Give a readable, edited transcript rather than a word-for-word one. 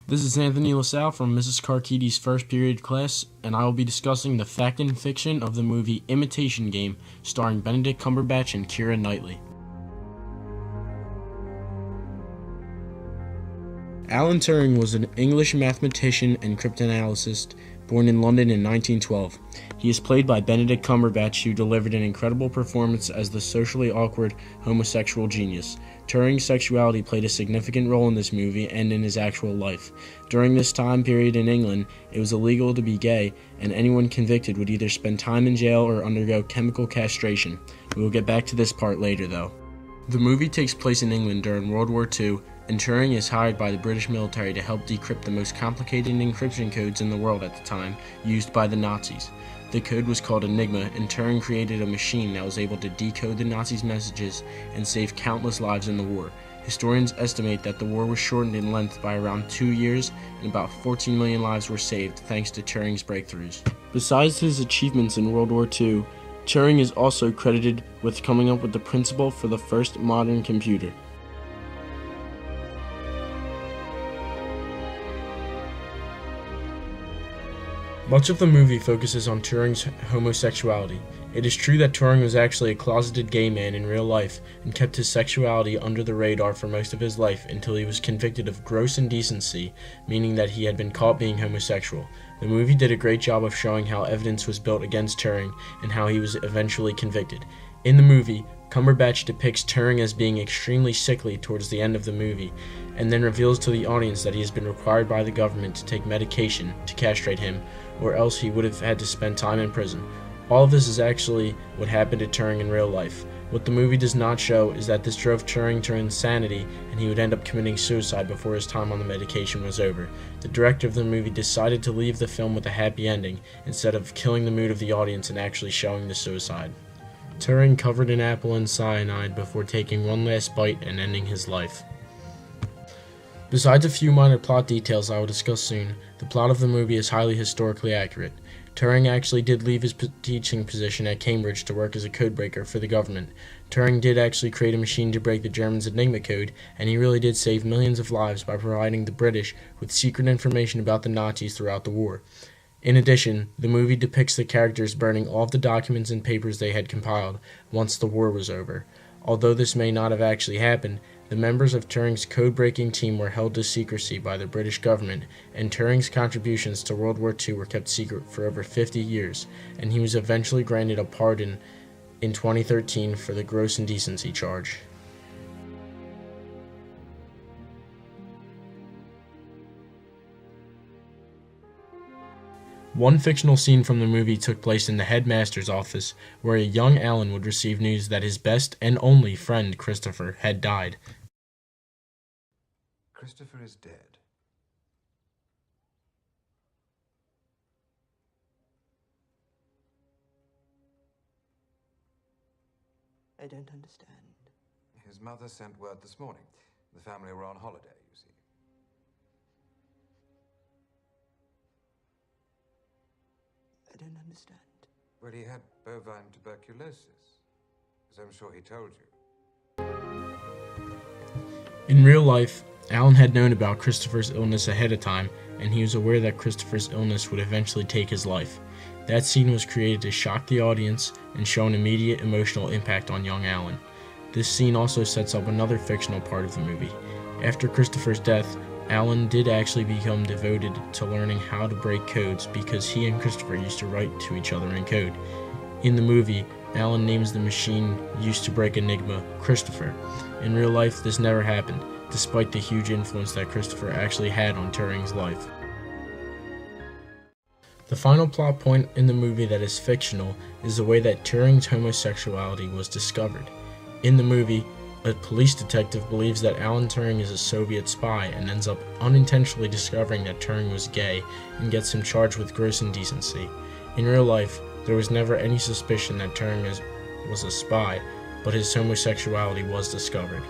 This is Anthony LaSalle from Mrs. Carkeedy's first period class, and I will be discussing the fact and fiction of the movie Imitation Game, starring Benedict Cumberbatch and Keira Knightley. Alan Turing was an English mathematician and cryptanalyst born in London in 1912. He is played by Benedict Cumberbatch, who delivered an incredible performance as the socially awkward homosexual genius. Turing's sexuality played a significant role in this movie and in his actual life. During this time period in England, it was illegal to be gay, and anyone convicted would either spend time in jail or undergo chemical castration. We will get back to this part later, though. The movie takes place in England during World War II, and Turing is hired by the British military to help decrypt the most complicated encryption codes in the world at the time, used by the Nazis. The code was called Enigma, and Turing created a machine that was able to decode the Nazis' messages and save countless lives in the war. Historians estimate that the war was shortened in length by around 2 years, and about 14 million lives were saved thanks to Turing's breakthroughs. Besides his achievements in World War II, Turing is also credited with coming up with the principle for the first modern computer. Much of the movie focuses on Turing's homosexuality. It is true that Turing was actually a closeted gay man in real life and kept his sexuality under the radar for most of his life until he was convicted of gross indecency, meaning that he had been caught being homosexual. The movie did a great job of showing how evidence was built against Turing and how he was eventually convicted. In the movie, Cumberbatch depicts Turing as being extremely sickly towards the end of the movie, and then reveals to the audience that he has been required by the government to take medication to castrate him, or else he would have had to spend time in prison. All of this is actually what happened to Turing in real life. What the movie does not show is that this drove Turing to insanity, and he would end up committing suicide before his time on the medication was over. The director of the movie decided to leave the film with a happy ending, instead of killing the mood of the audience and actually showing the suicide. Turing covered an apple in cyanide before taking one last bite and ending his life. Besides a few minor plot details I will discuss soon, the plot of the movie is highly historically accurate. Turing actually did leave his teaching position at Cambridge to work as a codebreaker for the government. Turing did actually create a machine to break the Germans' Enigma code, and he really did save millions of lives by providing the British with secret information about the Nazis throughout the war. In addition, the movie depicts the characters burning all of the documents and papers they had compiled once the war was over. Although this may not have actually happened, the members of Turing's code-breaking team were held to secrecy by the British government, and Turing's contributions to World War II were kept secret for over 50 years, and he was eventually granted a pardon in 2013 for the gross indecency charge. One fictional scene from the movie took place in the headmaster's office, where a young Alan would receive news that his best and only friend, Christopher, had died. Christopher is dead. I don't understand. His mother sent word this morning. The family were on holiday, you see. I don't understand. Well, he had bovine tuberculosis, as I'm sure he told you. In real life, Alan had known about Christopher's illness ahead of time, and he was aware that Christopher's illness would eventually take his life. That scene was created to shock the audience and show an immediate emotional impact on young Alan. This scene also sets up another fictional part of the movie. After Christopher's death, Alan did actually become devoted to learning how to break codes because he and Christopher used to write to each other in code. In the movie, Alan names the machine used to break Enigma Christopher. In real life, this never happened, despite the huge influence that Christopher actually had on Turing's life. The final plot point in the movie that is fictional is the way that Turing's homosexuality was discovered. In the movie, a police detective believes that Alan Turing is a Soviet spy and ends up unintentionally discovering that Turing was gay and gets him charged with gross indecency. In real life, there was never any suspicion that Turing was a spy, but his homosexuality was discovered.